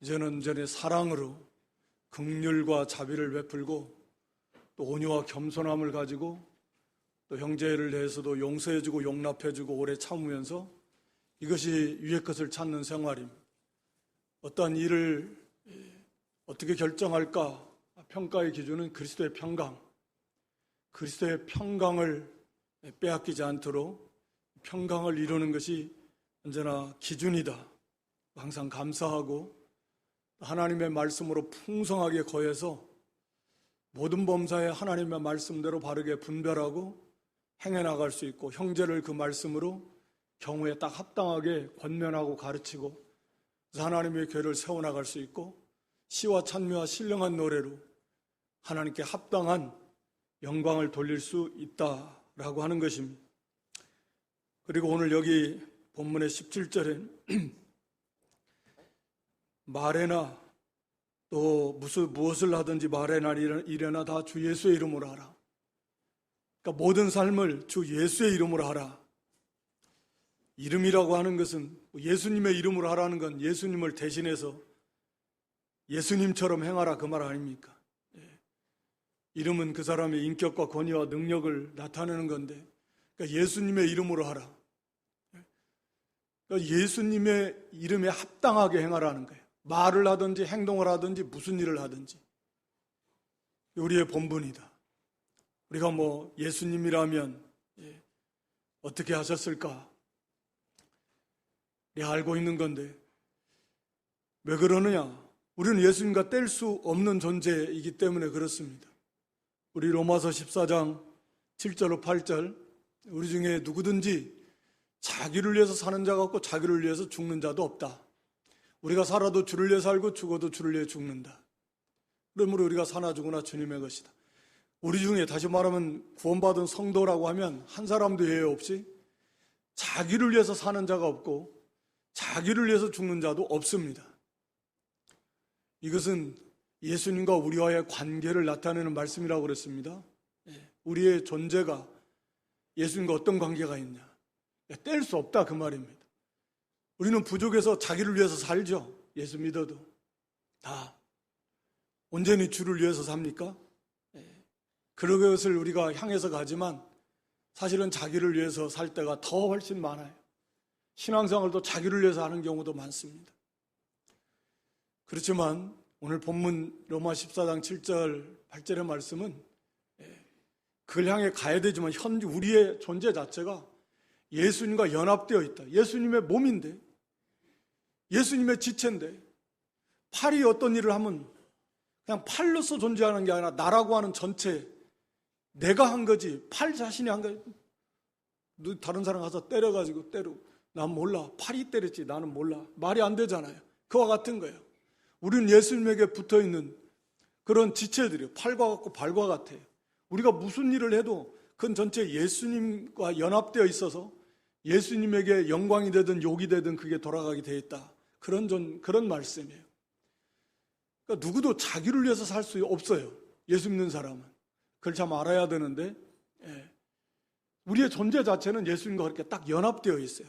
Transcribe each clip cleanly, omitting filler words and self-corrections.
이제는 전에 사랑으로 긍휼과 자비를 베풀고 또 온유와 겸손함을 가지고 또 형제를 대해서도 용서해주고 용납해주고 오래 참으면서 이것이 위의 것을 찾는 생활입니다. 어떠한 일을 어떻게 결정할까? 평가의 기준은 그리스도의 평강. 그리스도의 평강을 빼앗기지 않도록 평강을 이루는 것이 언제나 기준이다. 항상 감사하고 하나님의 말씀으로 풍성하게 거해서 모든 범사에 하나님의 말씀대로 바르게 분별하고 행해 나갈 수 있고 형제를 그 말씀으로 경우에 딱 합당하게 권면하고 가르치고 하나님의 교회를 세워나갈 수 있고 시와 찬미와 신령한 노래로 하나님께 합당한 영광을 돌릴 수 있다라고 하는 것입니다. 그리고 오늘 여기 본문의 17절에 말에나 또 무엇을 하든지 말에나 일에나 다 주 예수의 이름으로 하라. 그러니까 모든 삶을 주 예수의 이름으로 하라. 이름이라고 하는 것은 예수님의 이름으로 하라는 건 예수님을 대신해서 예수님처럼 행하라 그 말 아닙니까? 이름은 그 사람의 인격과 권위와 능력을 나타내는 건데 그러니까 예수님의 이름으로 하라. 그러니까 예수님의 이름에 합당하게 행하라는 거예요. 말을 하든지 행동을 하든지 무슨 일을 하든지 우리의 본분이다. 우리가 예수님이라면 어떻게 하셨을까? 알고 있는 건데 왜 그러느냐? 우리는 예수님과 뗄 수 없는 존재이기 때문에 그렇습니다. 우리 로마서 14장 7절로 8절 우리 중에 누구든지 자기를 위해서 사는 자가 없고 자기를 위해서 죽는 자도 없다. 우리가 살아도 주를 위해 살고 죽어도 주를 위해 죽는다. 그러므로 우리가 사나 죽으나 주님의 것이다. 우리 중에 다시 말하면 구원받은 성도라고 하면 한 사람도 예외 없이 자기를 위해서 사는 자가 없고 자기를 위해서 죽는 자도 없습니다. 이것은 예수님과 우리와의 관계를 나타내는 말씀이라고 그랬습니다. 우리의 존재가 예수님과 어떤 관계가 있냐? 뗄 수 없다 그 말입니다. 우리는 부족해서 자기를 위해서 살죠. 예수 믿어도 다 온전히 주를 위해서 삽니까? 그것을 우리가 향해서 가지만 사실은 자기를 위해서 살 때가 더 훨씬 많아요. 신앙생활도 자기를 위해서 하는 경우도 많습니다. 그렇지만 오늘 본문 로마 14장 7절 8절의 말씀은 그걸 향해 가야 되지만 현재 우리의 존재 자체가 예수님과 연합되어 있다. 예수님의 몸인데 예수님의 지체인데 팔이 어떤 일을 하면 그냥 팔로서 존재하는 게 아니라 나라고 하는 전체 내가 한 거지 팔 자신이 한 거지. 다른 사람 가서 때려가지고 난 몰라. 팔이 때렸지 나는 몰라. 말이 안 되잖아요. 그와 같은 거예요. 우리는 예수님에게 붙어있는 그런 지체들이에요. 팔과 같고 발과 같아요. 우리가 무슨 일을 해도 그건 전체 예수님과 연합되어 있어서 예수님에게 영광이 되든 욕이 되든 그게 돌아가게 되어 있다. 그런 말씀이에요. 그러니까 누구도 자기를 위해서 살 수 없어요. 예수 믿는 사람은. 그걸 참 알아야 되는데 우리의 존재 자체는 예수님과 그렇게 딱 연합되어 있어요.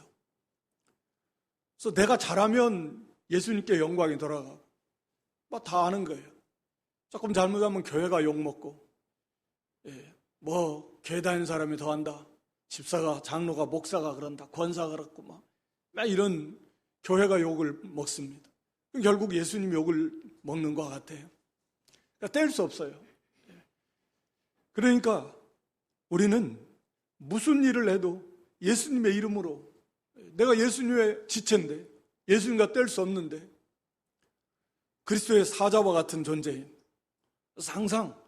그래서 내가 잘하면 예수님께 영광이 돌아가고 다 아는 거예요. 조금 잘못하면 교회가 욕먹고 교회 다니는 사람이 더한다. 집사가, 장로가, 목사가 그런다. 권사가 그렇고 막 이런 교회가 욕을 먹습니다. 결국 예수님 욕을 먹는 것 같아요. 그러니까 뗄 수 없어요. 그러니까 우리는 무슨 일을 해도 예수님의 이름으로 내가 예수님의 지체인데 예수님과 뗄 수 없는데 그리스도의 사자와 같은 존재인 그래서 항상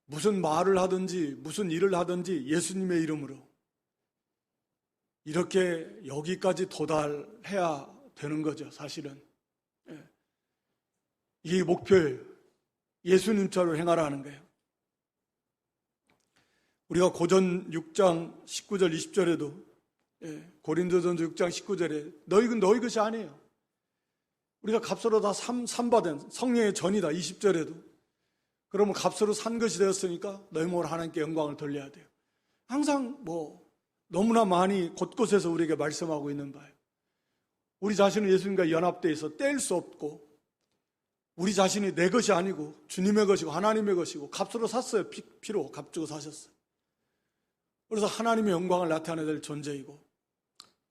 무슨 말을 하든지 무슨 일을 하든지 예수님의 이름으로 이렇게 여기까지 도달해야 되는 거죠. 사실은 이 목표예요. 예수님처럼 행하라는 거예요. 우리가 고전 6장 19절 20절에도 고린도전서 6장 19절에 너희 것이 아니에요. 우리가 값으로 다 산받은 성령의 전이다. 20절에도 그러면 값으로 산 것이 되었으니까 너희 몸으로 하나님께 영광을 돌려야 돼요. 항상 너무나 많이 곳곳에서 우리에게 말씀하고 있는 바예요. 우리 자신은 예수님과 연합되어 있어 뗄 수 없고, 우리 자신이 내 것이 아니고 주님의 것이고 하나님의 것이고 값으로 샀어요. 피로 값 주고 사셨어요. 그래서 하나님의 영광을 나타내야 될 존재이고,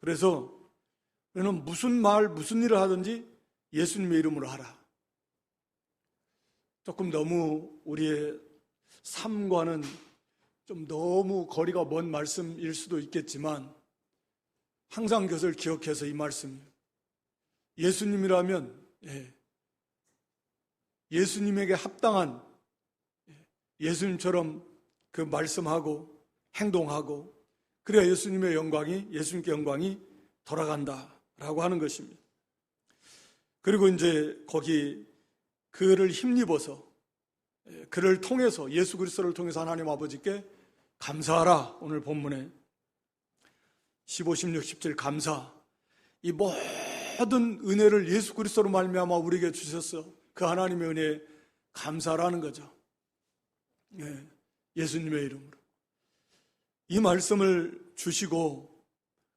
그래서 너는 무슨 말 무슨 일을 하든지 예수님의 이름으로 하라. 조금 너무 우리의 삶과는 좀 너무 거리가 먼 말씀일 수도 있겠지만 항상 그것을 기억해서 이 말씀, 예수님이라면 예수님에게 합당한, 예수님처럼 그 말씀하고 행동하고, 그래야 예수님의 영광이, 예수님께 영광이 돌아간다라고 하는 것입니다. 그리고 이제 거기 그를 힘입어서, 그를 통해서, 예수 그리스도를 통해서 하나님 아버지께 감사하라. 오늘 본문에 15, 16, 17 감사, 이 모든 은혜를 예수 그리스도로 말미암아 우리에게 주셨어. 그 하나님의 은혜에 감사라는 거죠. 예수님의 이름으로 이 말씀을 주시고,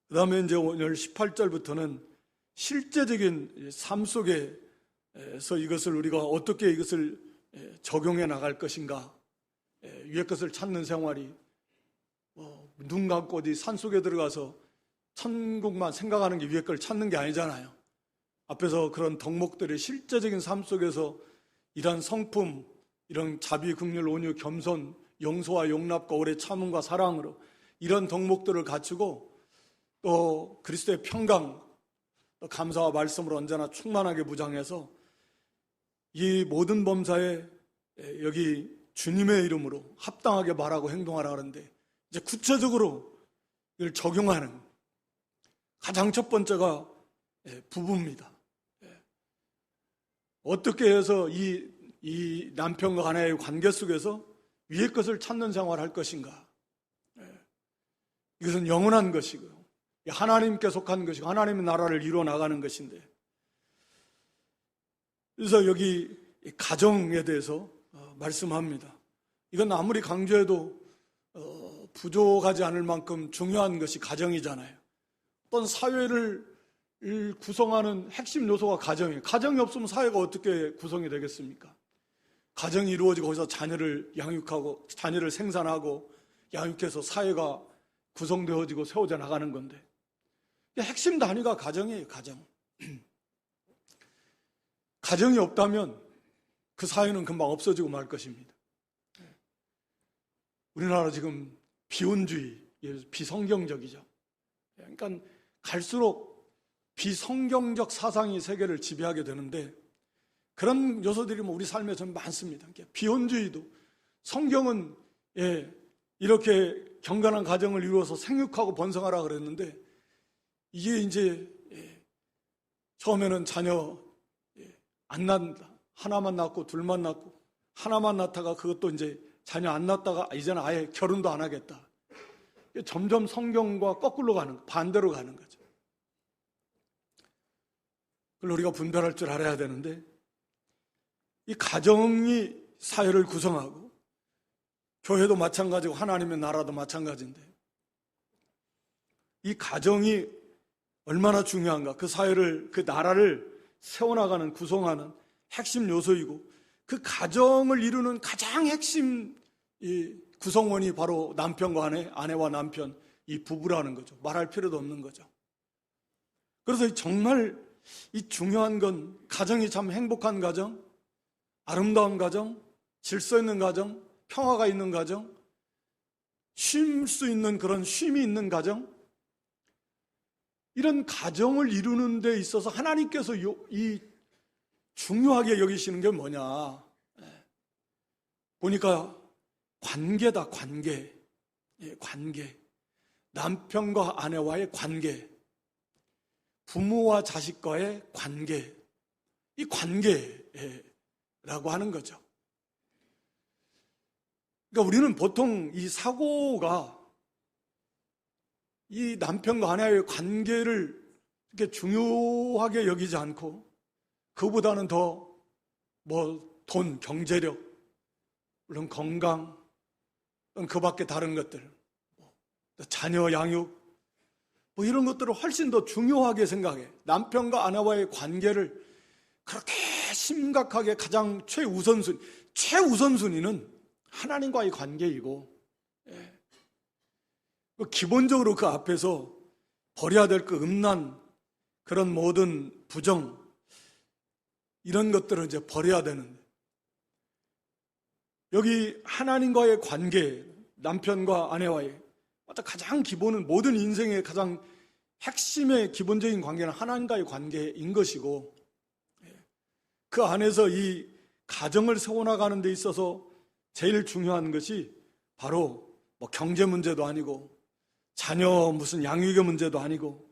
그 다음에 이제 오늘 18절부터는 실제적인 삶 속에서 이것을 우리가 어떻게 이것을 적용해 나갈 것인가, 위의 것을 찾는 생활이 눈 감고 어디 산속에 들어가서 천국만 생각하는 게 위의 걸 찾는 게 아니잖아요. 앞에서 그런 덕목들의 실제적인 삶 속에서 이런 성품, 이런 자비, 긍휼, 온유, 겸손, 용서와 용납과 오래 참음과 사랑으로 이런 덕목들을 갖추고, 또 그리스도의 평강, 또 감사와 말씀으로 언제나 충만하게 무장해서 이 모든 범사에 여기 주님의 이름으로 합당하게 말하고 행동하라 하는데, 이제 구체적으로 이걸 적용하는 가장 첫 번째가 부부입니다. 어떻게 해서 이 남편과 아내의 관계 속에서 위의 것을 찾는 생활을 할 것인가. 이것은 영원한 것이고요, 하나님께 속한 것이고 하나님의 나라를 이루어 나가는 것인데, 그래서 여기 가정에 대해서 말씀합니다. 이건 아무리 강조해도 부족하지 않을 만큼 중요한 것이 가정이잖아요. 어떤 사회를 구성하는 핵심 요소가 가정이에요. 가정이 없으면 사회가 어떻게 구성이 되겠습니까? 가정이 이루어지고 거기서 자녀를 양육하고 자녀를 생산하고 양육해서 사회가 구성되어지고 세워져 나가는 건데, 핵심 단위가 가정이에요. 가정. 가정이 없다면 그 사회는 금방 없어지고 말 것입니다. 우리나라 지금 비혼주의, 비성경적이죠. 그러니까 갈수록 비성경적 사상이 세계를 지배하게 되는데, 그런 요소들이 우리 삶에 좀 많습니다. 비혼주의도, 성경은 이렇게 경건한 가정을 이루어서 생육하고 번성하라 그랬는데, 이게 이제 처음에는 자녀 안 낳는다, 하나만 낳고 둘만 낳고 하나만 낳다가 그것도 이제 자녀 안 낳다가 이제는 아예 결혼도 안 하겠다. 점점 성경과 거꾸로 가는, 반대로 가는 거죠. 그걸 우리가 분별할 줄 알아야 되는데, 이 가정이 사회를 구성하고 교회도 마찬가지고 하나님의 나라도 마찬가지인데, 이 가정이 얼마나 중요한가. 그 사회를, 그 나라를 세워나가는, 구성하는 핵심 요소이고, 그 가정을 이루는 가장 핵심 구성원이 바로 남편과 아내, 아내와 남편, 이 부부라는 거죠. 말할 필요도 없는 거죠. 그래서 정말 이 중요한 건, 가정이 참 행복한 가정, 아름다운 가정, 질서 있는 가정, 평화가 있는 가정, 쉴 수 있는 그런 쉼이 있는 가정, 이런 가정을 이루는 데 있어서 하나님께서 이 중요하게 여기시는 게 뭐냐, 보니까 관계다. 관계. 관계. 남편과 아내와의 관계, 부모와 자식과의 관계, 이 관계라고 하는 거죠. 그러니까 우리는 보통 이 사고가 이 남편과 아내의 관계를 이렇게 중요하게 여기지 않고, 그보다는 더 돈, 경제력, 물론 건강, 그 밖에 다른 것들, 자녀 양육, 뭐 이런 것들을 훨씬 더 중요하게 생각해. 남편과 아내와의 관계를 그렇게 심각하게 가장 최우선순위는 하나님과의 관계이고, 기본적으로 그 앞에서 버려야 될 그 음란, 그런 모든 부정, 이런 것들을 이제 버려야 되는데, 여기 하나님과의 관계, 남편과 아내와의 가장 기본은, 모든 인생의 가장 핵심의 기본적인 관계는 하나님과의 관계인 것이고, 그 안에서 이 가정을 세워나가는 데 있어서 제일 중요한 것이 바로 뭐 경제 문제도 아니고, 자녀 무슨 양육의 문제도 아니고,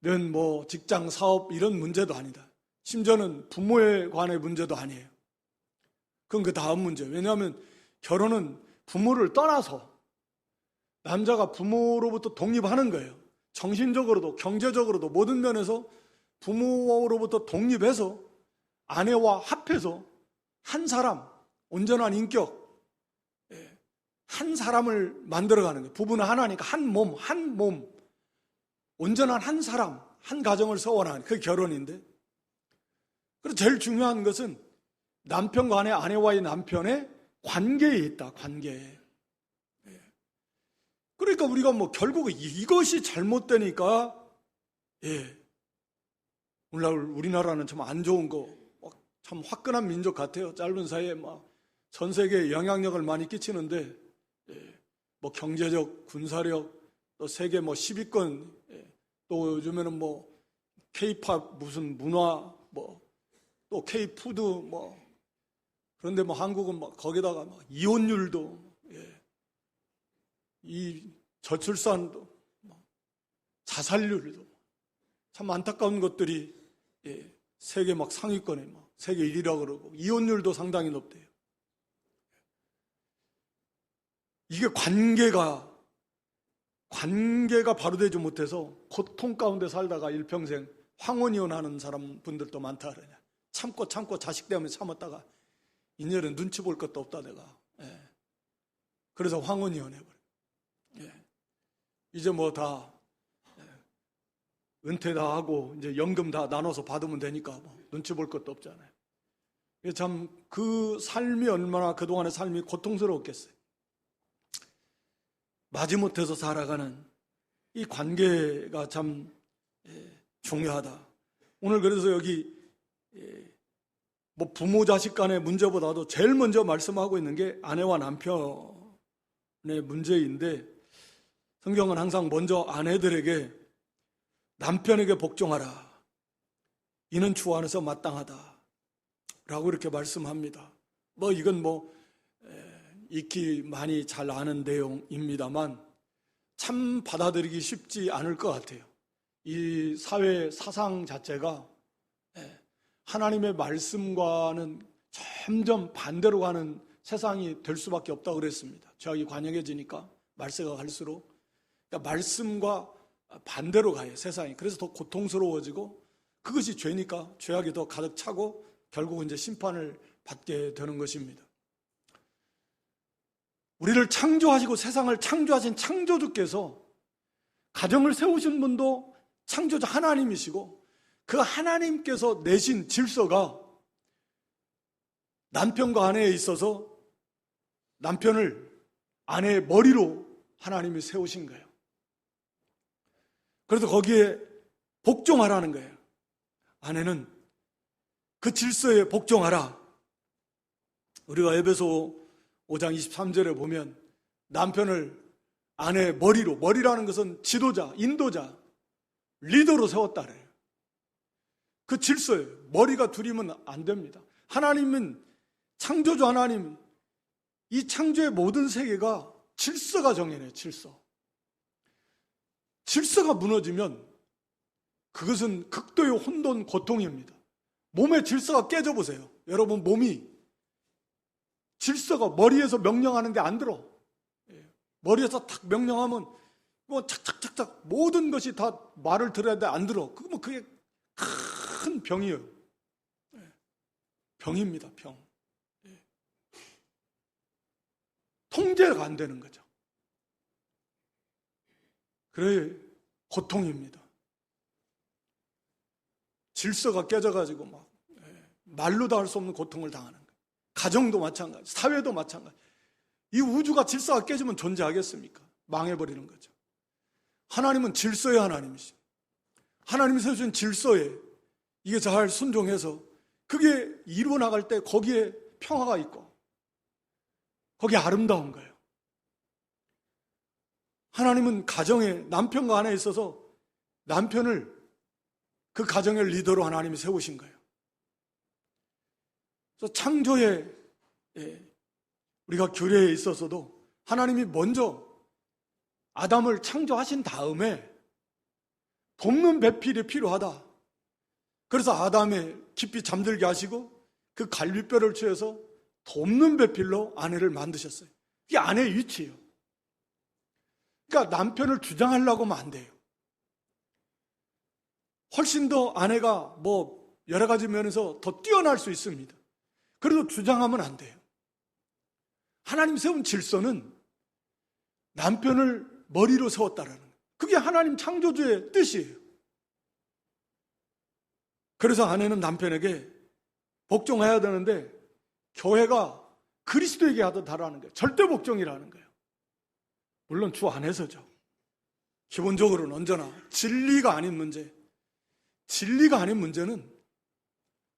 이런 뭐 직장 사업 이런 문제도 아니다. 심지어는 부모에 관의 문제도 아니에요. 그건 그 다음 문제. 왜냐하면 결혼은 부모를 떠나서 남자가 부모로부터 독립하는 거예요. 정신적으로도 경제적으로도 모든 면에서 부모로부터 독립해서 아내와 합해서 한 사람, 온전한 인격, 한 사람을 만들어가는 거예요. 부부는 하나니까 한 몸, 온전한 한 사람, 한 가정을 세워나가는, 그게 결혼인데, 그래서 제일 중요한 것은 남편과 아내와의 남편의 관계에 있다. 관계에. 그러니까 우리가 뭐 결국 이것이 잘못되니까, 오늘날 우리나라는 참 안 좋은 거, 참 화끈한 민족 같아요. 짧은 사이에 막 전 세계에 영향력을 많이 끼치는데, 뭐 경제력, 군사력, 또 세계 뭐 10위권, 또 요즘에는 뭐 K-팝 무슨 문화, 뭐 또 K-푸드, 뭐 그런데 뭐 한국은 막 거기다가 막 이혼율도, 이 저출산도, 자살률도 참 안타까운 것들이, 세계 막 상위권에 막 세계 1위라고 그러고, 이혼율도 상당히 높대요. 이게 관계가 바로 되지 못해서 고통 가운데 살다가 일평생 황혼이혼하는 사람 분들도 많다 그러냐. 참고 자식 때문에 참았다가 이제는 눈치 볼 것도 없다 내가. 그래서 황혼이혼해버려. 이제 뭐 다 은퇴 다 하고 이제 연금 다 나눠서 받으면 되니까 뭐 눈치 볼 것도 없잖아요. 참 그 삶이 얼마나 그동안의 삶이 고통스러웠겠어요. 마지못해서 살아가는 이 관계가 참 중요하다. 오늘 그래서 여기 뭐 부모 자식 간의 문제보다도 제일 먼저 말씀하고 있는 게 아내와 남편의 문제인데, 성경은 항상 먼저 아내들에게 남편에게 복종하라. 이는 주 안에서 마땅하다. 라고 이렇게 말씀합니다. 뭐 이건 뭐 익히 많이 잘 아는 내용입니다만 참 받아들이기 쉽지 않을 것 같아요. 이 사회 사상 자체가 하나님의 말씀과는 점점 반대로 가는 세상이 될 수밖에 없다고 그랬습니다. 죄악이 관영해지니까 말세가 갈수록, 그러니까 말씀과 반대로 가요, 세상이. 그래서 더 고통스러워지고, 그것이 죄니까 죄악이 더 가득 차고 결국은 이제 심판을 받게 되는 것입니다. 우리를 창조하시고 세상을 창조하신 창조주께서 가정을 세우신 분도 창조주 하나님이시고, 그 하나님께서 내신 질서가 남편과 아내에 있어서 남편을 아내의 머리로 하나님이 세우신 거예요. 그래서 거기에 복종하라는 거예요. 아내는 그 질서에 복종하라. 우리가 에베소 5장 23절에 보면 남편을 아내의 머리라는 것은 지도자, 인도자, 리더로 세웠다 그래요. 그 질서에 머리가 둘이면 안 됩니다. 하나님은, 창조주 하나님, 이 창조의 모든 세계가 질서가 정해내요. 질서가 무너지면 그것은 극도의 혼돈, 고통입니다. 몸의 질서가 깨져보세요. 여러분 몸이 질서가 머리에서 명령하는데 안 들어. 머리에서 탁 명령하면 뭐 착착착착 모든 것이 다 말을 들어야 돼, 안 들어. 그러면 그게 큰 병이에요. 병입니다, 병. 통제가 안 되는 거죠. 그래, 고통입니다. 질서가 깨져가지고 막 말로도 할 수 없는 고통을 당하는 거예요. 가정도 마찬가지, 사회도 마찬가지. 이 우주가 질서가 깨지면 존재하겠습니까? 망해버리는 거죠. 하나님은 질서의 하나님이시죠. 하나님이 세우신 질서에 이게 잘 순종해서 그게 이루어 나갈 때 거기에 평화가 있고 거기에 아름다운 거예요. 하나님은 가정에 남편과 아내에 있어서 남편을 그 가정의 리더로 하나님이 세우신 거예요. 그래서 창조에 우리가 교회에 있어서도 하나님이 먼저 아담을 창조하신 다음에 돕는 배필이 필요하다. 그래서 아담에 깊이 잠들게 하시고 그 갈비뼈를 취해서 돕는 배필로 아내를 만드셨어요. 이게 아내의 위치예요. 그러니까 남편을 주장하려고 하면 안 돼요. 훨씬 더 아내가 뭐 여러 가지 면에서 더 뛰어날 수 있습니다. 그래도 주장하면 안 돼요. 하나님 세운 질서는 남편을 머리로 세웠다라는 거예요. 그게 하나님 창조주의 뜻이에요. 그래서 아내는 남편에게 복종해야 되는데 교회가 그리스도에게 하다라는 거예요. 절대 복종이라는 거예요. 물론 주 안에서죠. 기본적으로는 언제나 진리가 아닌 문제, 진리가 아닌 문제는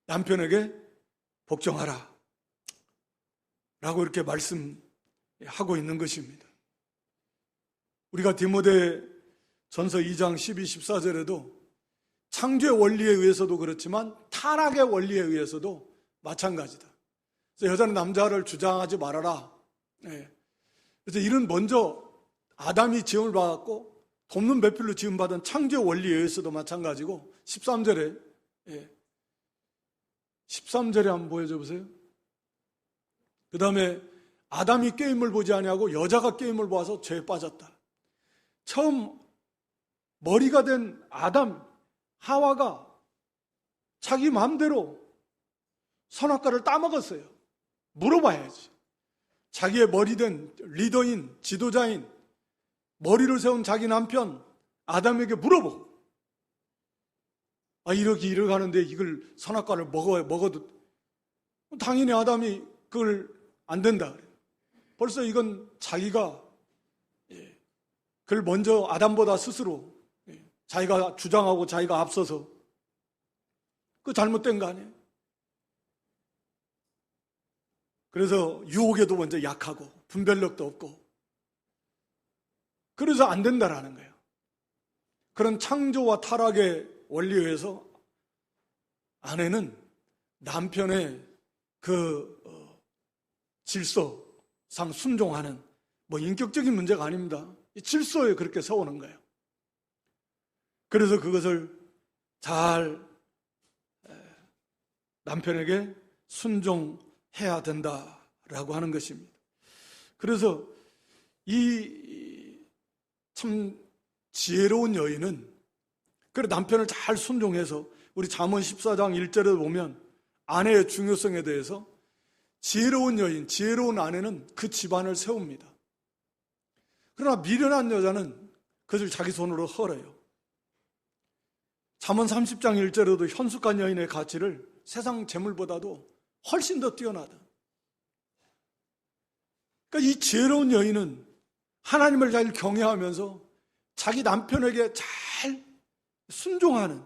남편에게 복종하라 라고 이렇게 말씀하고 있는 것입니다. 우리가 디모데 전서 2장 12, 14절에도 창조의 원리에 의해서도 그렇지만 타락의 원리에 의해서도 마찬가지다. 그래서 여자는 남자를 주장하지 말아라. 그래서 이런 먼저 아담이 지음을 받았고 돕는 배필로 지음받은 창조의 원리에 의해서도 마찬가지고 13절에 한번 보여줘 보세요. 그 다음에 아담이 게임을 보지 아니하고 여자가 게임을 보아서 죄에 빠졌다. 처음 머리가 된 아담, 하와가 자기 마음대로 선악과를 따먹었어요. 물어봐야지. 자기의 머리 된 리더인, 지도자인, 머리를 세운 자기 남편 아담에게 물어보고 이렇게 가는데 이걸 선악과를 먹어도 당연히 아담이 그걸 안 된다 그래요. 벌써 이건 자기가 그걸 먼저 아담보다 스스로 자기가 주장하고 자기가 앞서서 그 잘못된 거 아니에요? 그래서 유혹에도 먼저 약하고 분별력도 없고 그래서 안 된다라는 거예요. 그런 창조와 타락의 원리에 의해서 아내는 남편의 그 질서상 순종하는 뭐 인격적인 문제가 아닙니다. 이 질서에 그렇게 세우는 거예요. 그래서 그것을 잘 남편에게 순종해야 된다라고 하는 것입니다. 그래서 이 참 지혜로운 여인은 그래 남편을 잘 순종해서 우리 잠언 14장 1절에 보면 아내의 중요성에 대해서 지혜로운 여인, 지혜로운 아내는 그 집안을 세웁니다. 그러나 미련한 여자는 그것을 자기 손으로 헐어요. 잠언 30장 1절에도 현숙한 여인의 가치를 세상 재물보다도 훨씬 더 뛰어나다. 그러니까 이 지혜로운 여인은 하나님을 잘 경외하면서 자기 남편에게 잘 순종하는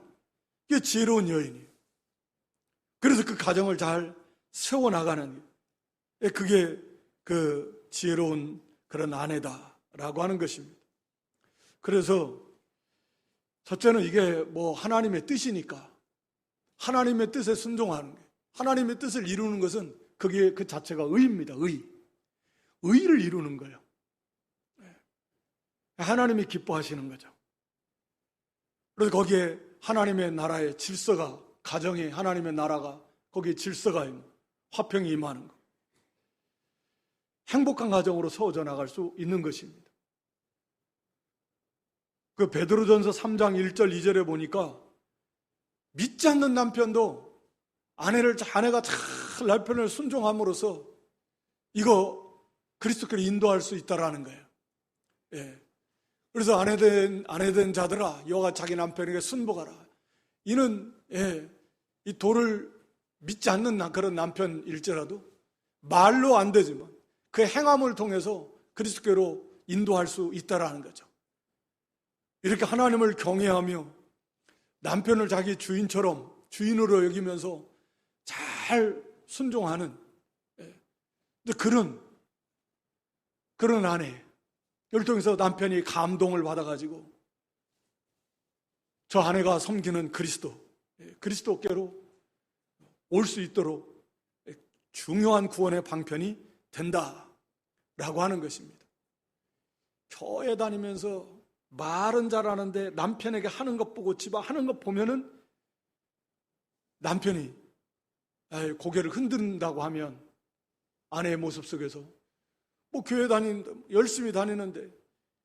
게 지혜로운 여인이에요. 그래서 그 가정을 잘 세워나가는 그게 그 지혜로운 그런 아내다라고 하는 것입니다. 그래서 첫째는 이게 뭐 하나님의 뜻이니까 하나님의 뜻에 순종하는 거예요. 하나님의 뜻을 이루는 것은 그게 그 자체가 의입니다. 의를 이루는 거예요. 하나님이 기뻐하시는 거죠. 그래서 거기에 하나님의 나라의 질서가, 가정에 하나님의 나라가 거기에 질서가 있는, 화평이 임하는 것, 행복한 가정으로 세워져 나갈 수 있는 것입니다. 그 베드로전서 3장 1절 2절에 보니까 믿지 않는 남편도 아내가 잘 남편을 순종함으로써 이거 그리스도께로 인도할 수 있다라는 거예요. 그래서 아내된 자들아, 여호와 자기 남편에게 순복하라. 이는 이 도를 믿지 않는 그런 남편일지라도 말로 안 되지만 그 행함을 통해서 그리스도께로 인도할 수 있다라는 거죠. 이렇게 하나님을 경외하며 남편을 자기 주인으로 여기면서 잘 순종하는 그런 아내, 이를 통해서 남편이 감동을 받아가지고 저 아내가 섬기는 그리스도께로 올 수 있도록 중요한 구원의 방편이 된다라고 하는 것입니다. 교회 다니면서 말은 잘하는데 남편에게 하는 것 보고 집안 하는 것 보면은 남편이 고개를 흔든다고 하면 아내의 모습 속에서 교회 열심히 다니는데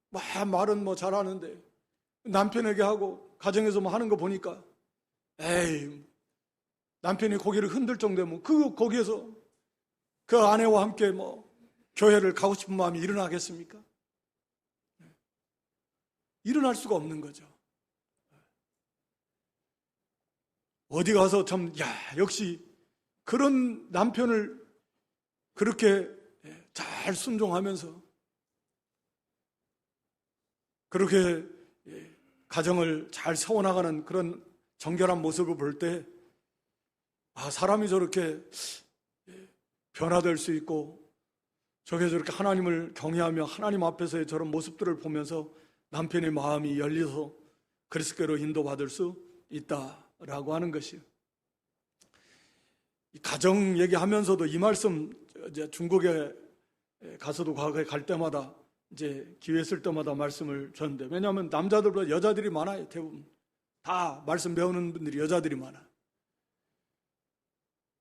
말은 잘하는데 남편에게 하고 가정에서 하는 거 보니까 남편이 고개를 흔들 정도면 거기에서 그 아내와 함께 교회를 가고 싶은 마음이 일어나겠습니까? 일어날 수가 없는 거죠. 어디 가서 역시 그런 남편을 그렇게 잘 순종하면서 그렇게 가정을 잘 세워나가는 그런 정결한 모습을 볼 때 사람이 저렇게 변화될 수 있고 저렇게 하나님을 경외하며 하나님 앞에서의 저런 모습들을 보면서 남편의 마음이 열려서 그리스도께로 인도받을 수 있다라고 하는 것이에요. 가정 얘기하면서도 이 말씀 이제 중국에 가서도 과거에 갈 때마다 이제 기회 있을 때마다 말씀을 줬는데, 왜냐하면 남자들보다 여자들이 많아요. 대부분 다 말씀 배우는 분들이 여자들이 많아요.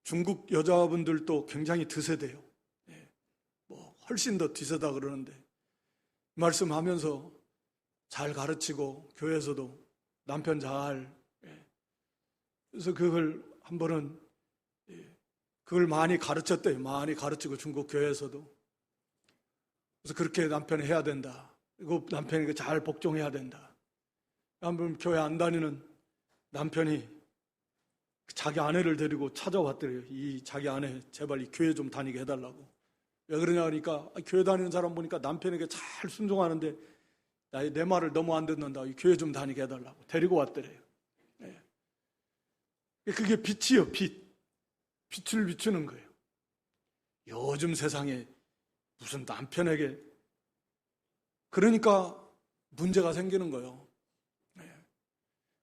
중국 여자분들도 굉장히 드세대요. 훨씬 더 뒤세다 그러는데 말씀하면서 잘 가르치고 교회에서도 남편 그래서 그걸 한 번은 그걸 많이 가르쳤대요. 많이 가르치고 중국 교회에서도. 그래서 그렇게 남편이 해야 된다. 그리고 남편에게 잘 복종해야 된다. 한번 교회 안 다니는 남편이 자기 아내를 데리고 찾아왔더래요. 이 자기 아내 제발 이 교회 좀 다니게 해달라고. 왜 그러냐 하니까 교회 다니는 사람 보니까 남편에게 잘 순종하는데 내 말을 너무 안 듣는다. 이 교회 좀 다니게 해달라고 데리고 왔더래요. 그게 빛이요, 빛. 빛을 비추는 거예요. 요즘 세상에 무슨 남편에게 그러니까 문제가 생기는 거예요.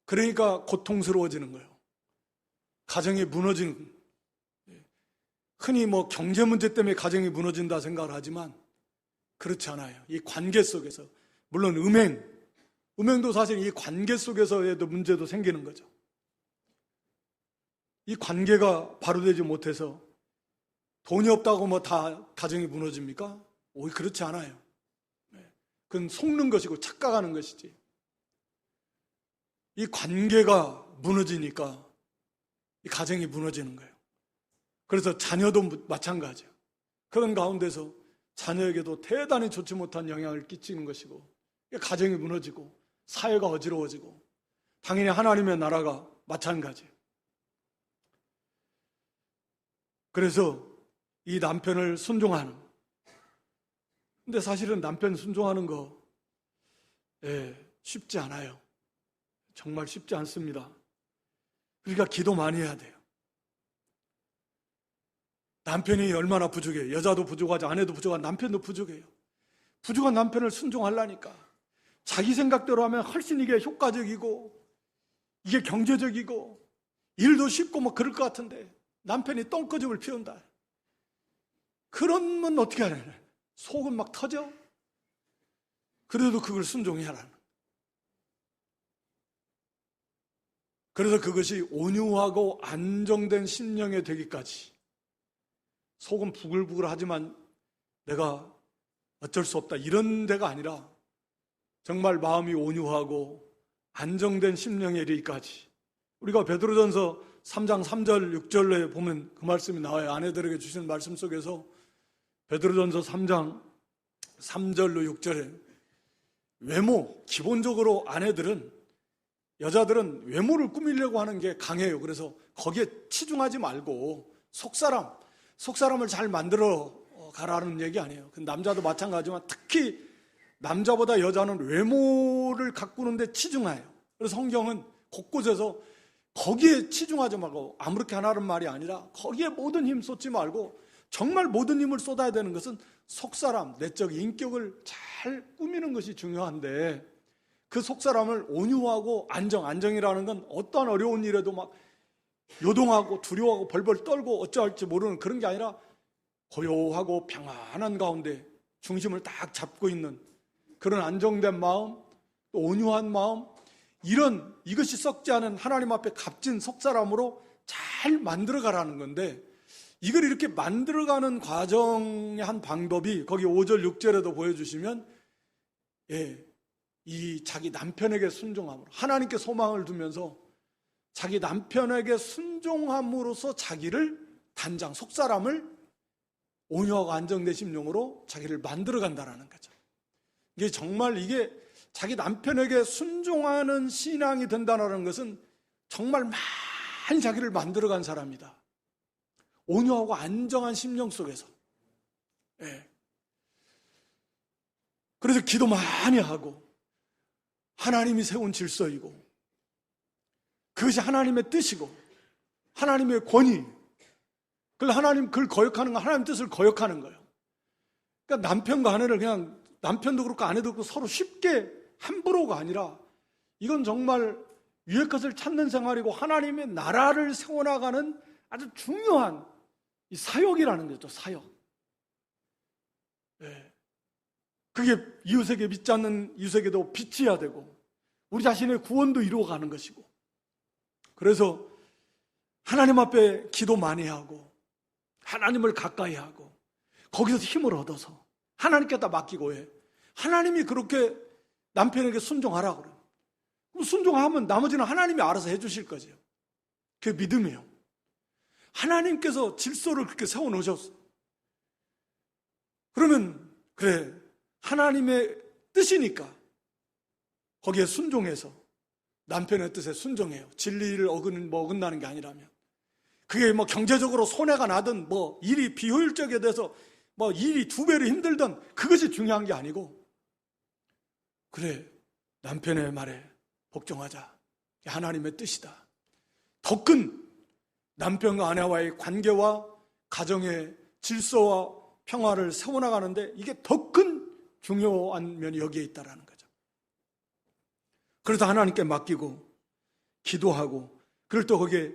그러니까 고통스러워지는 거예요. 가정이 무너지는. 흔히 경제 문제 때문에 가정이 무너진다 생각을 하지만 그렇지 않아요. 이 관계 속에서, 물론 음행도 사실 이 관계 속에서에도 문제도 생기는 거죠. 이 관계가 바로 되지 못해서 돈이 없다고 다 가정이 무너집니까? 오히려 그렇지 않아요. 그건 속는 것이고 착각하는 것이지. 이 관계가 무너지니까 이 가정이 무너지는 거예요. 그래서 자녀도 마찬가지예요. 그런 가운데서 자녀에게도 대단히 좋지 못한 영향을 끼치는 것이고 가정이 무너지고 사회가 어지러워지고 당연히 하나님의 나라가 마찬가지예요. 그래서 이 남편을 순종하는, 근데 사실은 남편 순종하는 거 쉽지 않아요. 정말 쉽지 않습니다. 그러니까 기도 많이 해야 돼요. 남편이 얼마나 부족해요. 여자도 부족하지, 아내도 부족하고 남편도 부족해요. 부족한 남편을 순종하려니까 자기 생각대로 하면 훨씬 이게 효과적이고 이게 경제적이고 일도 쉽고 그럴 것 같은데 남편이 똥꺼집을 피운다. 그러면 어떻게 하냐? 속은 막 터져? 그래도 그걸 순종해야 하는. 그래서 그것이 온유하고 안정된 심령에 되기까지, 속은 부글부글 하지만 내가 어쩔 수 없다 이런 데가 아니라 정말 마음이 온유하고 안정된 심령에 이르기까지. 우리가 베드로전서 3장 3절 6절에 보면 그 말씀이 나와요. 아내들에게 주시는 말씀 속에서 베드로전서 3장 3절로 6절에 외모, 기본적으로 아내들은, 여자들은 외모를 꾸미려고 하는 게 강해요. 그래서 거기에 치중하지 말고 속사람을 잘 만들어 가라는 얘기 아니에요. 남자도 마찬가지지만 특히 남자보다 여자는 외모를 가꾸는데 치중해요. 그래서 성경은 곳곳에서 거기에 치중하지 말고, 아무렇게 하라는 말이 아니라 거기에 모든 힘 쏟지 말고 정말 모든 힘을 쏟아야 되는 것은 속사람, 내적 인격을 잘 꾸미는 것이 중요한데, 그 속사람을 온유하고 안정이라는 건 어떠한 어려운 일에도 막 요동하고 두려워하고 벌벌 떨고 어찌할지 모르는 그런 게 아니라 고요하고 평안한 가운데 중심을 딱 잡고 있는 그런 안정된 마음, 또 온유한 마음, 이것이 썩지 않은 하나님 앞에 값진 속사람으로 잘 만들어가라는 건데, 이걸 이렇게 만들어가는 과정의 한 방법이 거기 5절 6절에도 보여주시면, 이 자기 남편에게 순종함으로, 하나님께 소망을 두면서 자기 남편에게 순종함으로써 자기를 단장, 속사람을 온유하고 안정된 심령으로 자기를 만들어간다는 거죠. 이게 자기 남편에게 순종하는 신앙이 된다는 것은 정말 많이 자기를 만들어간 사람이다. 온유하고 안정한 심령 속에서. 그래서 기도 많이 하고, 하나님이 세운 질서이고, 그것이 하나님의 뜻이고, 하나님의 권위, 그걸 거역하는 거, 하나님 뜻을 거역하는 거예요. 그러니까 남편과 아내를 그냥, 남편도 그렇고 아내도 그렇고 서로 쉽게 함부로가 아니라, 이건 정말 위의 것을 찾는 생활이고 하나님의 나라를 세워나가는 아주 중요한 이 사역이라는 거죠. 사역. 그게 이웃에게 믿지 않는 이웃에게도 빛이어야 되고, 우리 자신의 구원도 이루어가는 것이고, 그래서 하나님 앞에 기도 많이 하고 하나님을 가까이 하고 거기서 힘을 얻어서 하나님께다 맡기고 해. 하나님이 그렇게 남편에게 순종하라고 그래요. 그럼 순종하면 나머지는 하나님이 알아서 해주실 거죠. 그게 믿음이에요. 하나님께서 질서를 그렇게 세워놓으셨어. 그러면 그래, 하나님의 뜻이니까 거기에 순종해서 남편의 뜻에 순종해요. 진리를 어긋나는 게 아니라면. 그게 경제적으로 손해가 나든 일이 비효율적에 대해서 일이 2배로 힘들든 그것이 중요한 게 아니고, 그래, 남편의 말에 복종하자. 하나님의 뜻이다. 더 큰 남편과 아내와의 관계와 가정의 질서와 평화를 세워나가는데 이게 더 큰 중요한 면이 여기에 있다는 거죠. 그래서 하나님께 맡기고 기도하고, 그럴 때 거기에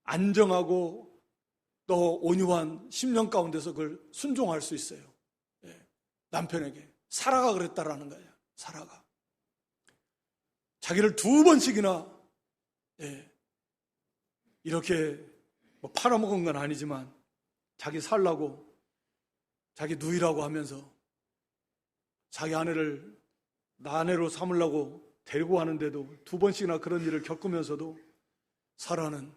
안정하고 또 온유한 심령 가운데서 그걸 순종할 수 있어요. 남편에게. 사라가 그랬다라는 거예요. 사라가 자기를 2번씩이나 이렇게 팔아먹은 건 아니지만 자기 살라고, 자기 누이라고 하면서 자기 아내를 나 아내로 삼으려고 데리고 가는데도 2번씩이나 그런 일을 겪으면서도 사라는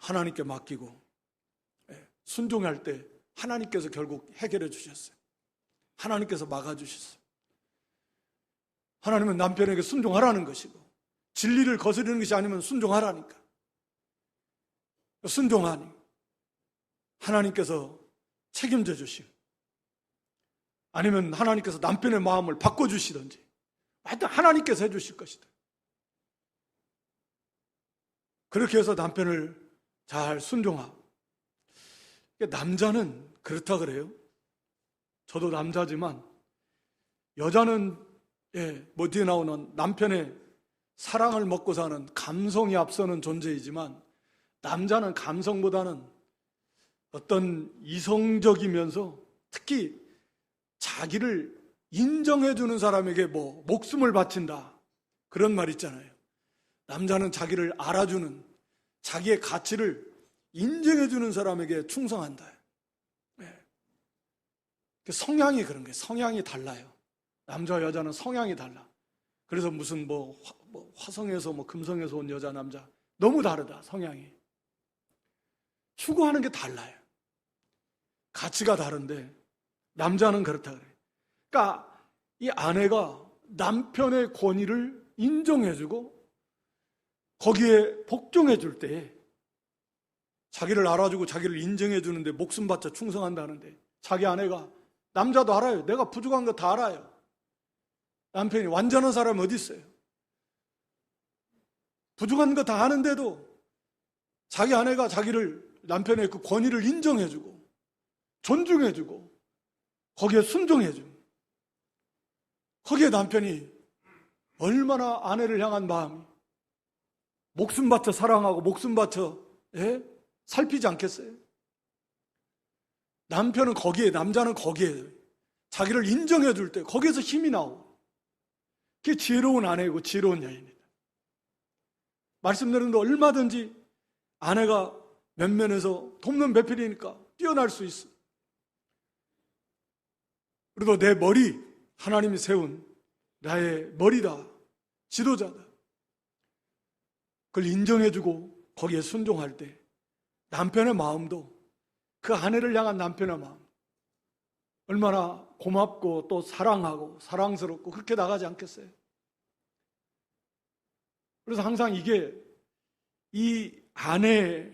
하나님께 맡기고 순종할 때 하나님께서 결국 해결해 주셨어요. 하나님께서 막아주셨어요. 하나님은 남편에게 순종하라는 것이고, 진리를 거스르는 것이 아니면 순종하라니까. 순종하니 하나님께서 책임져 주시고, 아니면 하나님께서 남편의 마음을 바꿔주시든지, 하여튼 하나님께서 해주실 것이다. 그렇게 해서 남편을 잘 순종하고. 남자는 그렇다 그래요. 저도 남자지만 여자는 뒤에 나오는 남편의 사랑을 먹고 사는 감성이 앞서는 존재이지만, 남자는 감성보다는 어떤 이성적이면서 특히 자기를 인정해주는 사람에게 목숨을 바친다, 그런 말 있잖아요. 남자는 자기를 알아주는, 자기의 가치를 인정해주는 사람에게 충성한다. 성향이 그런 거예요. 성향이 달라요. 남자와 여자는 성향이 달라. 그래서 무슨 화성에서 금성에서 온 여자 남자 너무 다르다. 성향이 추구하는 게 달라요. 가치가 다른데 남자는 그렇다 그래요. 그러니까 이 아내가 남편의 권위를 인정해주고 거기에 복종해줄 때, 자기를 알아주고 자기를 인정해주는데 목숨 바쳐 충성한다는데, 자기 아내가, 남자도 알아요. 내가 부족한 거 다 알아요. 남편이 완전한 사람이 어디 있어요? 부족한 거 다 아는데도 자기 아내가 자기를, 남편의 그 권위를 인정해주고 존중해주고 거기에 순종해주고, 거기에 남편이 얼마나 아내를 향한 마음이 목숨 바쳐 사랑하고 목숨 바쳐 살피지 않겠어요? 남편은 거기에, 남자는 거기에 자기를 인정해 줄 때 거기에서 힘이 나오고, 그게 지혜로운 아내이고 지혜로운 여인입니다. 말씀드렸는데 얼마든지 아내가 면면에서 돕는 배필이니까 뛰어날 수 있어. 그래도 내 머리, 하나님이 세운 나의 머리다, 지도자다, 그걸 인정해주고 거기에 순종할 때 남편의 마음도, 그 아내를 향한 남편의 마음 얼마나 고맙고 또 사랑하고 사랑스럽고 그렇게 나가지 않겠어요? 그래서 항상 이게, 이 아내,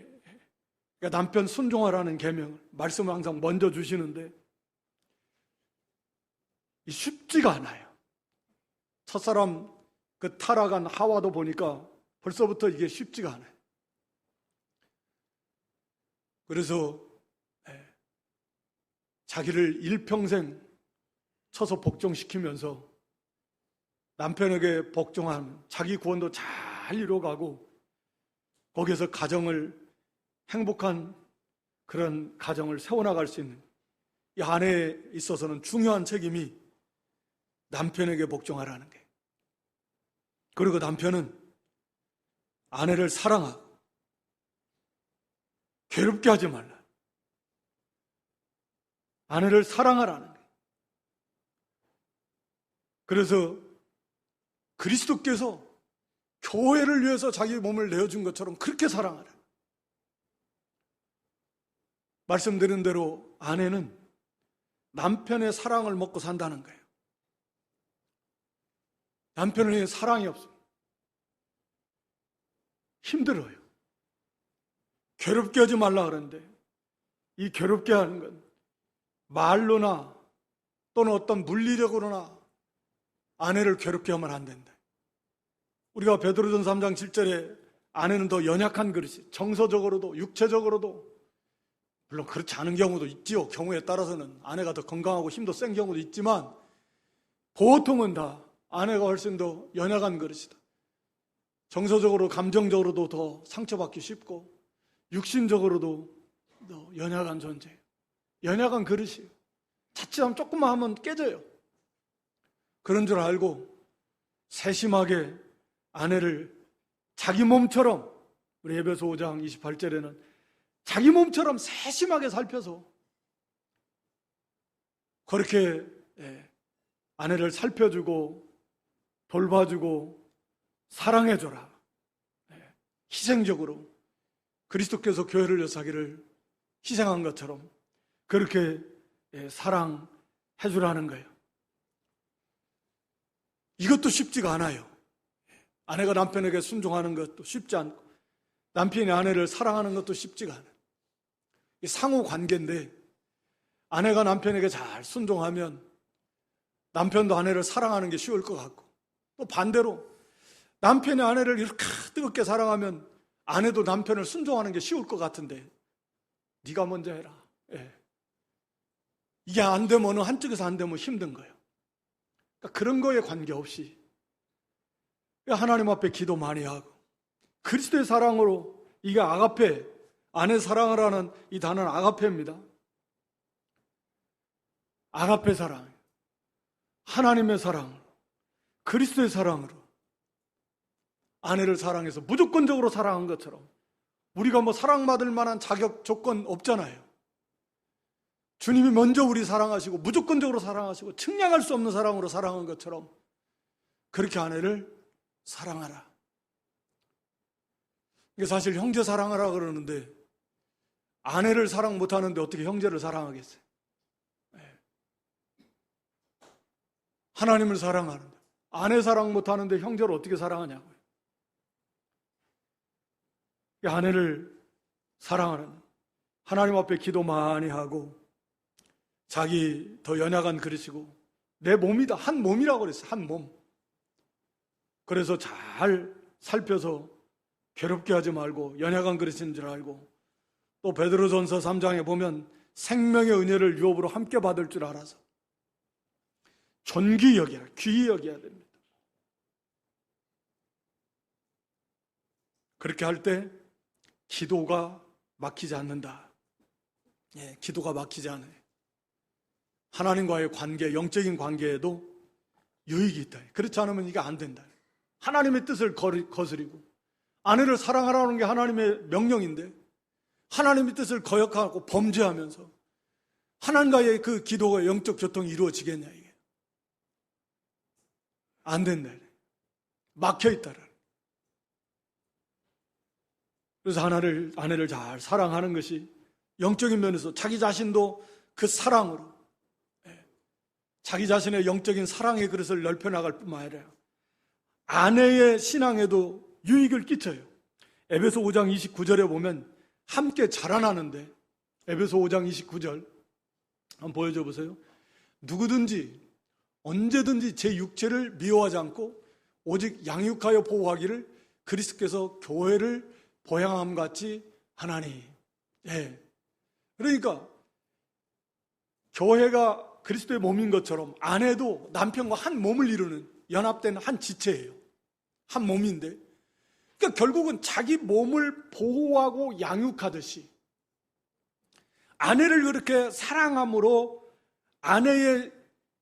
그러니까 남편 순종하라는 계명을, 말씀을 항상 먼저 주시는데 쉽지가 않아요. 첫사람 그 타락한 하와도 보니까 벌써부터 이게 쉽지가 않아요. 그래서 자기를 일평생 쳐서 복종시키면서 남편에게 복종하는, 자기 구원도 잘 이루어가고 거기에서 가정을, 행복한 그런 가정을 세워나갈 수 있는 이 아내에 있어서는 중요한 책임이 남편에게 복종하라는 게. 그리고 남편은 아내를 사랑하고 괴롭게 하지 말라. 아내를 사랑하라는 게. 그래서 그리스도께서 교회를 위해서 자기 몸을 내어준 것처럼 그렇게 사랑하라. 말씀드린 대로 아내는 남편의 사랑을 먹고 산다는 거예요. 남편의 사랑이 없으면 힘들어요. 괴롭게 하지 말라 그러는데, 이 괴롭게 하는 건 말로나 또는 어떤 물리적으로나 아내를 괴롭게 하면 안 된다. 우리가 베드로전서 3장 7절에 아내는 더 연약한 그릇이, 정서적으로도 육체적으로도, 물론 그렇지 않은 경우도 있지요. 경우에 따라서는 아내가 더 건강하고 힘도 센 경우도 있지만 보통은 다 아내가 훨씬 더 연약한 그릇이다. 정서적으로, 감정적으로도 더 상처받기 쉽고 육신적으로도 더 연약한 존재, 연약한 그릇이에요. 자칫하면 조금만 하면 깨져요. 그런 줄 알고 세심하게 아내를 자기 몸처럼, 우리 에베소 5장 28절에는 자기 몸처럼 세심하게 살펴서 그렇게 아내를 살펴주고 돌봐주고 사랑해줘라. 희생적으로 그리스도께서 교회를 위해서 자기를 희생한 것처럼 그렇게 사랑해주라는 거예요. 이것도 쉽지가 않아요. 아내가 남편에게 순종하는 것도 쉽지 않고 남편이 아내를 사랑하는 것도 쉽지가 않아요. 이 상호 관계인데, 아내가 남편에게 잘 순종하면 남편도 아내를 사랑하는 게 쉬울 것 같고, 또 반대로 남편이 아내를 이렇게 뜨겁게 사랑하면 아내도 남편을 순종하는 게 쉬울 것 같은데, 네가 먼저 해라. 이게 안 되면, 어느 한쪽에서 안 되면 힘든 거예요. 그러니까 그런 거에 관계없이 하나님 앞에 기도 많이 하고, 그리스도의 사랑으로, 이게 아가페, 아내 사랑을 하는 이 단어는 아가페입니다. 아가페 사랑, 하나님의 사랑, 그리스도의 사랑으로 아내를 사랑해서 무조건적으로 사랑한 것처럼, 우리가 뭐 사랑받을 만한 자격 조건 없잖아요. 주님이 먼저 우리 사랑하시고 무조건적으로 사랑하시고 측량할 수 없는 사랑으로 사랑한 것처럼 그렇게 아내를 사랑하라. 이게 사실 형제 사랑하라 그러는데, 아내를 사랑 못하는데 어떻게 형제를 사랑하겠어요? 하나님을 사랑하는데 아내 사랑 못하는데 형제를 어떻게 사랑하냐고요. 아내를 사랑하는, 하나님 앞에 기도 많이 하고 자기 더 연약한 그릇이고 내 몸이다, 한 몸이라고 그랬어요. 한 몸. 그래서 잘 살펴서 괴롭게 하지 말고 연약한 그릇인 줄 알고, 또 베드로전서 3장에 보면 생명의 은혜를 유업으로 함께 받을 줄 알아서 존귀히 여겨야, 귀히 여겨야 됩니다. 그렇게 할 때 기도가 막히지 않는다. 예, 기도가 막히지 않아요. 하나님과의 관계, 영적인 관계에도 유익이 있다. 그렇지 않으면 이게 안 된다. 하나님의 뜻을 거스리고, 아내를 사랑하라는 게 하나님의 명령인데 하나님의 뜻을 거역하고 범죄하면서 하나님과의 그 기도가, 영적 교통이 이루어지겠냐, 이게 안 된다. 막혀 있다라. 그래서 아내를 잘 사랑하는 것이 영적인 면에서 자기 자신도 그 사랑으로, 자기 자신의 영적인 사랑의 그릇을 넓혀나갈 뿐만 아니라 아내의 신앙에도 유익을 끼쳐요. 에베소 5장 29절에 보면 함께 자라나는데, 에베소 5장 29절 한번 보여줘 보세요. 누구든지 언제든지 제 육체를 미워하지 않고 오직 양육하여 보호하기를 그리스도께서 교회를 보양함 같이 하나니. 예. 그러니까 교회가 그리스도의 몸인 것처럼 아내도 남편과 한 몸을 이루는 연합된 한 지체예요. 한 몸인데, 그러니까 결국은 자기 몸을 보호하고 양육하듯이 아내를 그렇게 사랑함으로 아내의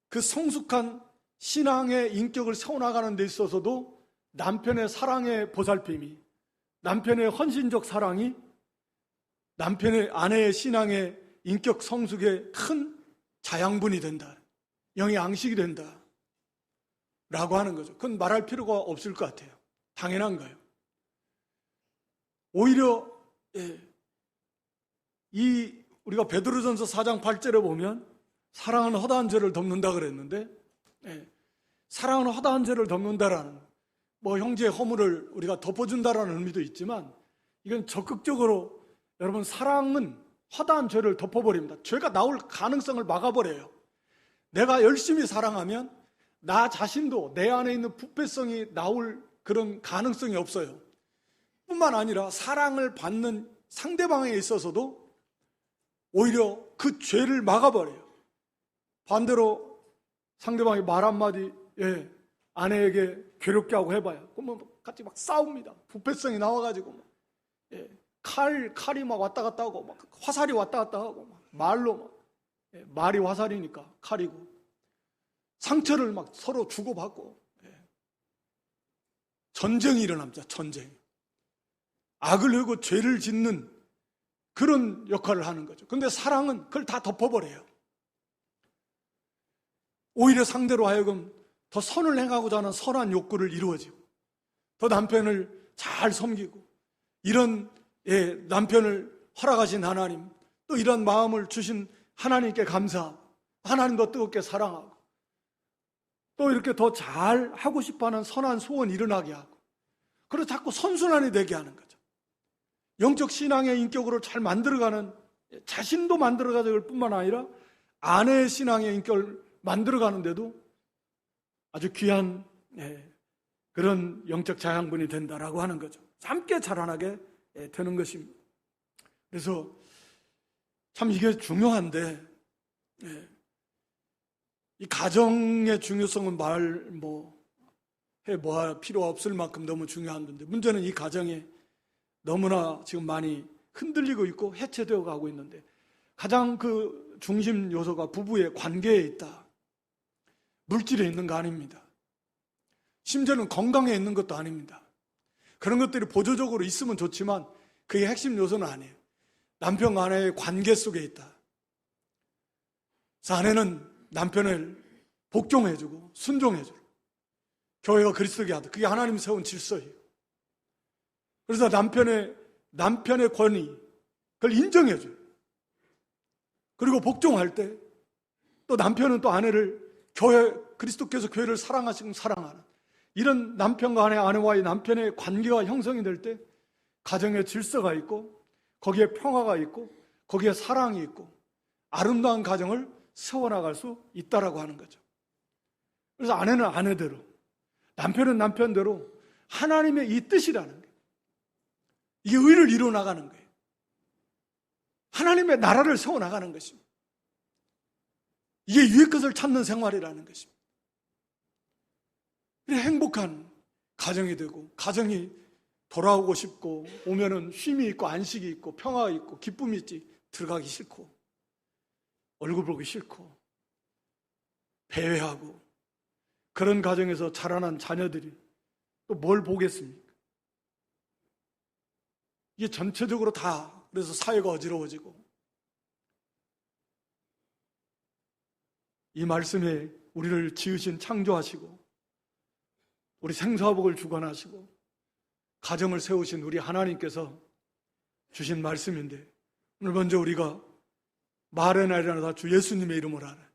그 성숙한 신앙의 인격을 세워나가는 데 있어서도 남편의 사랑의 보살핌이, 남편의 헌신적 사랑이 아내의 신앙의 인격 성숙의 큰 자양분이 된다. 영의 양식이 된다. 라고 하는 거죠. 그건 말할 필요가 없을 것 같아요. 당연한 거예요. 오히려 우리가 베드로전서 4장 8절에 보면 사랑은 허다한 죄를 덮는다 그랬는데, 사랑은 허다한 죄를 덮는다라는, 형제의 허물을 우리가 덮어준다라는 의미도 있지만, 이건 적극적으로 여러분, 사랑은 허다한 죄를 덮어버립니다. 죄가 나올 가능성을 막아버려요. 내가 열심히 사랑하면 나 자신도 내 안에 있는 부패성이 나올 그런 가능성이 없어요. 뿐만 아니라 사랑을 받는 상대방에 있어서도 오히려 그 죄를 막아버려요. 반대로 상대방이 말 한마디 아내에게 괴롭게 하고 해봐요. 그러면 같이 막 싸웁니다. 부패성이 나와가지고 칼이 막 왔다 갔다 하고 막 화살이 왔다 갔다 하고 막 말로 말이 화살이니까 칼이고, 상처를 막 서로 주고받고 전쟁이 일어납니다. 전쟁. 악을 하고 죄를 짓는 그런 역할을 하는 거죠. 그런데 사랑은 그걸 다 덮어버려요. 오히려 상대로 하여금 더 선을 행하고자 하는 선한 욕구를 이루어지고, 더 남편을 잘 섬기고, 이런 남편을 허락하신 하나님, 또 이런 마음을 주신 하나님께 감사하고, 하나님도 뜨겁게 사랑하고, 또 이렇게 더 잘하고 싶어하는 선한 소원 일어나게 하고, 그래서 자꾸 선순환이 되게 하는 거죠. 영적 신앙의 인격으로 잘 만들어가는, 자신도 만들어가는 뿐만 아니라 아내의 신앙의 인격을 만들어가는데도 아주 귀한 그런 영적 자양분이 된다라고 하는 거죠. 함께 자라나게 되는 것입니다. 그래서 참 이게 중요한데, 이 가정의 중요성은 할 필요 없을 만큼 너무 중요한 건데, 문제는 이 가정에 너무나 지금 많이 흔들리고 있고 해체되어 가고 있는데, 가장 그 중심 요소가 부부의 관계에 있다. 물질에 있는 거 아닙니다. 심지어는 건강에 있는 것도 아닙니다. 그런 것들이 보조적으로 있으면 좋지만 그게 핵심 요소는 아니에요. 남편과 아내의 관계 속에 있다. 그래서 아내는 남편을 복종해주고 순종해주고, 교회가 그리스도게 하다. 그게 하나님이 세운 질서예요. 그래서 남편의 권위, 그걸 인정해줘요. 그리고 복종할 때 또 남편은 또 아내를 그리스도께서 교회를 사랑하시고 사랑하는 이런 남편과 아내와의 남편의 관계가 형성이 될 때 가정에 질서가 있고 거기에 평화가 있고 거기에 사랑이 있고 아름다운 가정을 세워나갈 수 있다라고 하는 거죠. 그래서 아내는 아내대로, 남편은 남편대로 하나님의 이 뜻이라는 거예요. 이게 의를 이루어 나가는 거예요. 하나님의 나라를 세워나가는 것입니다. 이게 위의 것을 찾는 생활이라는 것입니다. 행복한 가정이 되고 가정이 돌아오고 싶고 오면은 쉼이 있고 안식이 있고 평화가 있고 기쁨이 있지 들어가기 싫고 얼굴 보기 싫고 배회하고 그런 가정에서 자라난 자녀들이 또 뭘 보겠습니까? 이게 전체적으로 다 그래서 사회가 어지러워지고 이 말씀에 우리를 지으신 창조하시고 우리 생사복을 주관하시고 가정을 세우신 우리 하나님께서 주신 말씀인데 오늘 먼저 우리가 말의 날이라도 주 예수님의 이름을 알아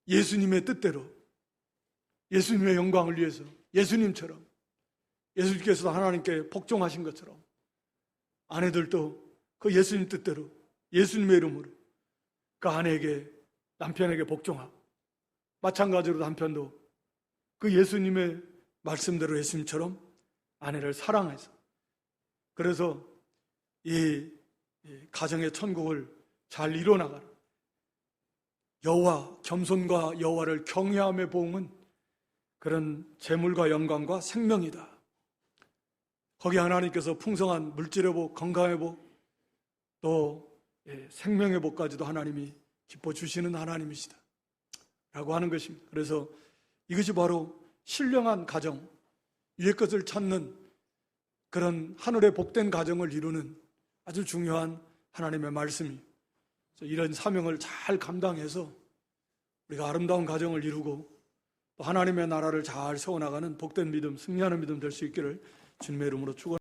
예수님의 뜻대로 예수님의 영광을 위해서 예수님처럼 예수님께서도 하나님께 복종하신 것처럼 아내들도 그 예수님 뜻대로 예수님의 이름으로 그 아내에게 남편에게 복종하고 마찬가지로 남편도 그 예수님의 말씀대로 예수님처럼 아내를 사랑해서 그래서 이 가정의 천국을 잘 이뤄나가는 여호와 겸손과 여호와를 경외함의 보응은 그런 재물과 영광과 생명이다. 거기 하나님께서 풍성한 물질의 복, 건강의 복, 또 생명의 복까지도 하나님이 기뻐 주시는 하나님이시다 라고 하는 것입니다. 그래서 이것이 바로 신령한 가정, 위의 것을 찾는 그런 하늘의 복된 가정을 이루는 아주 중요한 하나님의 말씀이 이런 사명을 잘 감당해서 우리가 아름다운 가정을 이루고 또 하나님의 나라를 잘 세워나가는 복된 믿음, 승리하는 믿음 될 수 있기를 주님의 이름으로 축원합니다.